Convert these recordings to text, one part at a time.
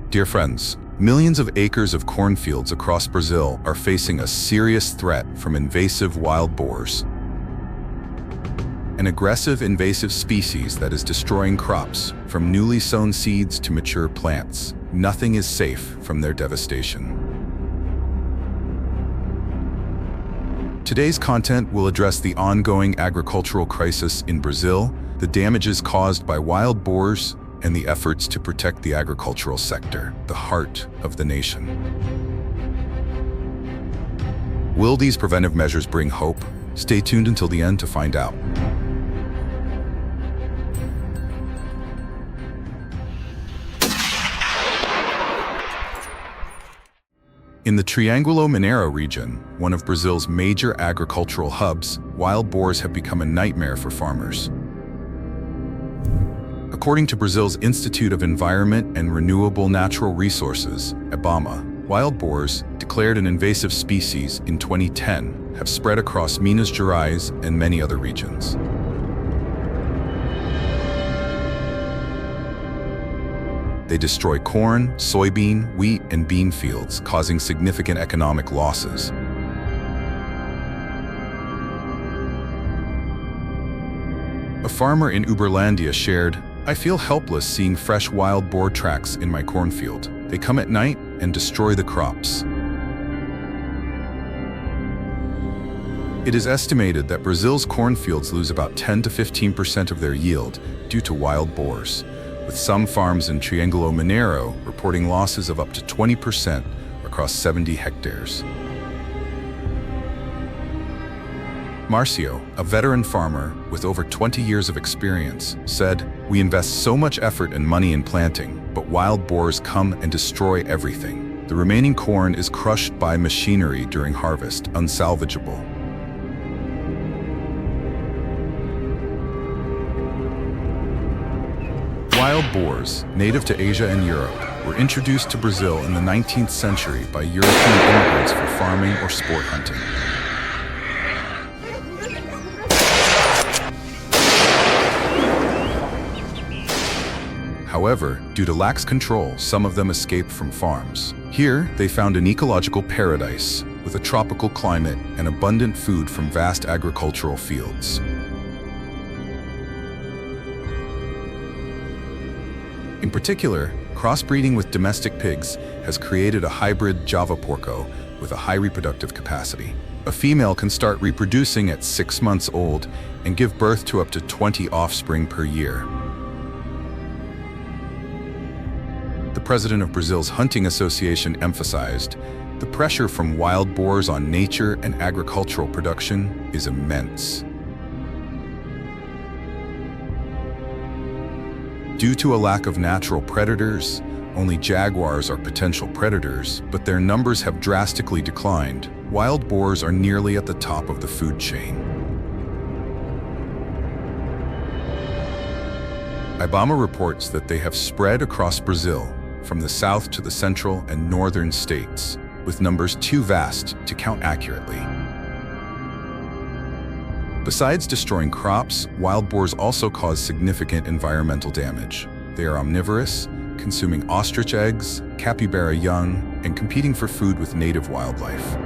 Dear friends, millions of acres of cornfields across Brazil are facing a serious threat from invasive wild boars. An aggressive invasive species that is destroying crops, from newly sown seeds to mature plants. Nothing is safe from their devastation. Today's content will address the ongoing agricultural crisis in Brazil, the damages caused by wild boars, and the efforts to protect the agricultural sector, the heart of the nation. Will these preventive measures bring hope? Stay tuned until the end to find out. In the Triângulo Mineiro region, one of Brazil's major agricultural hubs, wild boars have become a nightmare for farmers. According to Brazil's Institute of Environment and Renewable Natural Resources, Ibama, wild boars, declared an invasive species in 2010, have spread across Minas Gerais and many other regions. They destroy corn, soybean, wheat, and bean fields, causing significant economic losses. A farmer in Uberlândia shared, "I feel helpless seeing fresh wild boar tracks in my cornfield. They come at night and destroy the crops." It is estimated that Brazil's cornfields lose about 10 to 15% of their yield due to wild boars, with some farms in Triângulo Mineiro reporting losses of up to 20% across 70 hectares. Marcio, a veteran farmer with over 20 years of experience, said, "We invest so much effort and money in planting, but wild boars come and destroy everything. The remaining corn is crushed by machinery during harvest, unsalvageable." Wild boars, native to Asia and Europe, were introduced to Brazil in the 19th century by European immigrants for farming or sport hunting. However, due to lax control, some of them escaped from farms. Here, they found an ecological paradise, with a tropical climate and abundant food from vast agricultural fields. In particular, crossbreeding with domestic pigs has created a hybrid javaporco with a high reproductive capacity. A female can start reproducing at 6 months old and give birth to up to 20 offspring per year. The president of Brazil's Hunting Association emphasized, "The pressure from wild boars on nature and agricultural production is immense." Due to a lack of natural predators, only jaguars are potential predators, but their numbers have drastically declined. Wild boars are nearly at the top of the food chain. Ibama reports that they have spread across Brazil, from the south to the central and northern states, with numbers too vast to count accurately. Besides destroying crops, wild boars also cause significant environmental damage. They are omnivorous, consuming ostrich eggs, capybara young, and competing for food with native wildlife.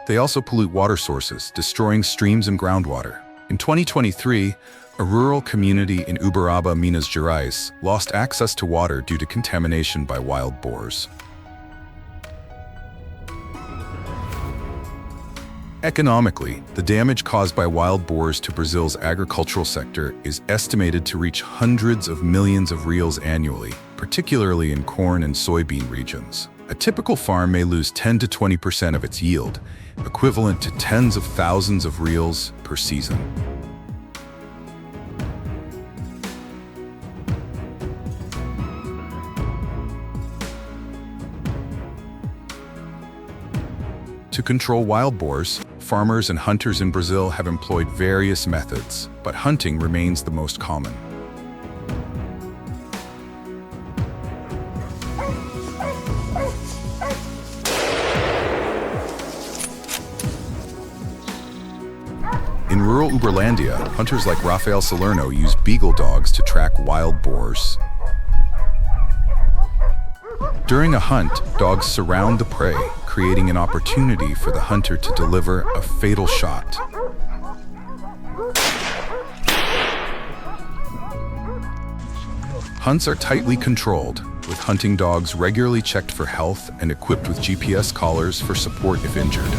They also pollute water sources, destroying streams and groundwater. In 2023, a rural community in Uberaba, Minas Gerais, lost access to water due to contamination by wild boars. Economically, the damage caused by wild boars to Brazil's agricultural sector is estimated to reach hundreds of millions of reais annually, particularly in corn and soybean regions. A typical farm may lose 10 to 20% of its yield, equivalent to tens of thousands of reais per season. To control wild boars, farmers and hunters in Brazil have employed various methods, but hunting remains the most common. In rural Uberlandia, hunters like Rafael Salerno use beagle dogs to track wild boars. During a hunt, dogs surround the prey, creating an opportunity for the hunter to deliver a fatal shot. Hunts are tightly controlled, with hunting dogs regularly checked for health and equipped with GPS collars for support if injured.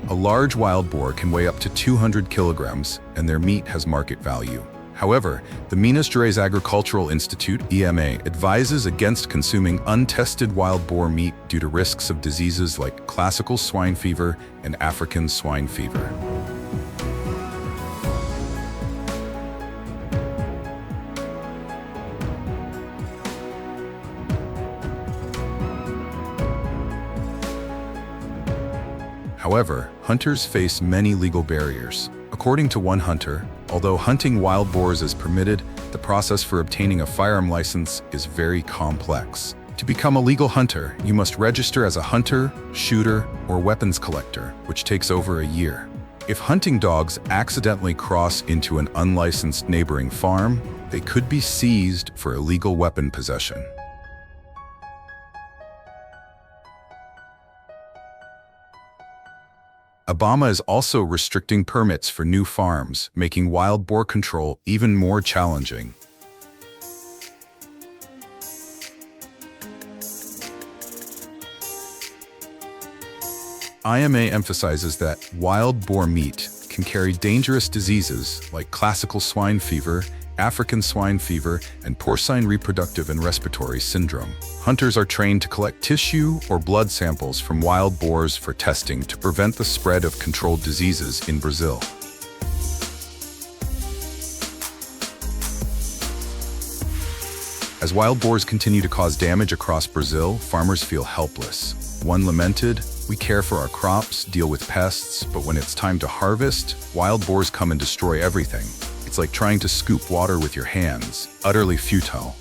A large wild boar can weigh up to 200 kilograms, and their meat has market value. However, the Minas Gerais Agricultural Institute, IMA, advises against consuming untested wild boar meat due to risks of diseases like classical swine fever and African swine fever. However, hunters face many legal barriers. According to one hunter, although hunting wild boars is permitted, the process for obtaining a firearm license is very complex. To become a legal hunter, you must register as a hunter, shooter, or weapons collector, which takes over a year. If hunting dogs accidentally cross into an unlicensed neighboring farm, they could be seized for illegal weapon possession. Ibama is also restricting permits for new farms, making wild boar control even more challenging. IMA emphasizes that wild boar meat can carry dangerous diseases like classical swine fever, African swine fever, and porcine reproductive and respiratory syndrome. Hunters are trained to collect tissue or blood samples from wild boars for testing to prevent the spread of controlled diseases in Brazil. As wild boars continue to cause damage across Brazil, farmers feel helpless. One lamented, "We care for our crops, deal with pests, but when it's time to harvest, wild boars come and destroy everything. It's like trying to scoop water with your hands, utterly futile."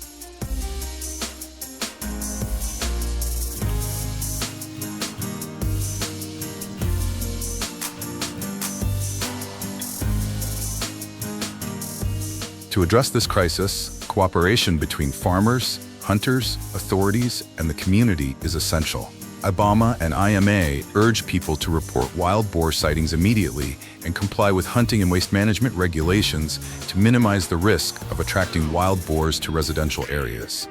To address this crisis, cooperation between farmers, hunters, authorities, and the community is essential. Ibama and IMA urge people to report wild boar sightings immediately and comply with hunting and waste management regulations to minimize the risk of attracting wild boars to residential areas.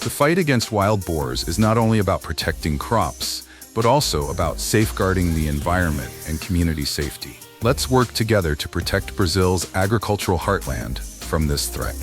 The fight against wild boars is not only about protecting crops, but also about safeguarding the environment and community safety. Let's work together to protect Brazil's agricultural heartland from this threat.